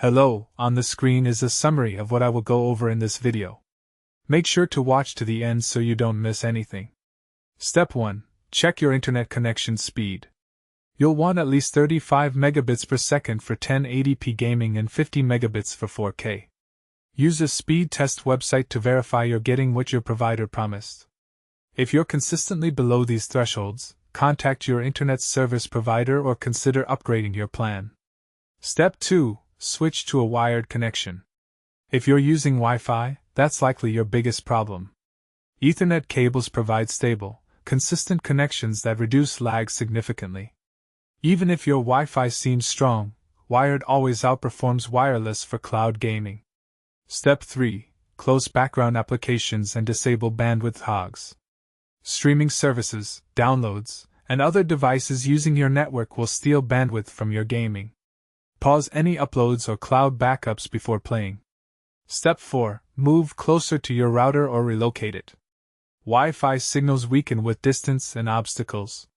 Hello, on the screen is a summary of what I will go over in this video. Make sure to watch to the end so you don't miss anything. Step 1. Check your internet connection speed. You'll want at least 35 megabits per second for 1080p gaming and 50 megabits for 4K. Use a speed test website to verify you're getting what your provider promised. If you're consistently below these thresholds, contact your internet service provider or consider upgrading your plan. Step 2. Switch to a wired connection. If you're using Wi-Fi, that's likely your biggest problem. Ethernet cables provide stable, consistent connections that reduce lag significantly. Even if your Wi-Fi seems strong, wired always outperforms wireless for cloud gaming. Step 3. Close background applications and disable bandwidth hogs. Streaming services, downloads, and other devices using your network will steal bandwidth from your gaming. Pause any uploads or cloud backups before playing. Step 4. Move closer to your router or relocate it. Wi-Fi signals weaken with distance and obstacles.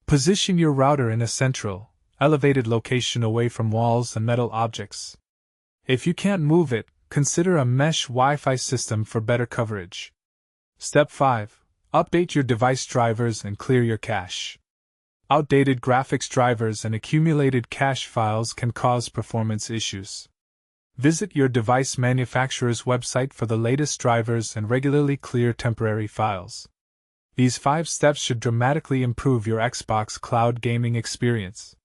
Position your router in a central, elevated location away from walls and metal objects. If you can't move it, consider a mesh Wi-Fi system for better coverage. Step 5. Update your device drivers and clear your cache. Outdated graphics drivers and accumulated cache files can cause performance issues. Visit your device manufacturer's website for the latest drivers and regularly clear temporary files. These 5 steps should dramatically improve your Xbox cloud gaming experience.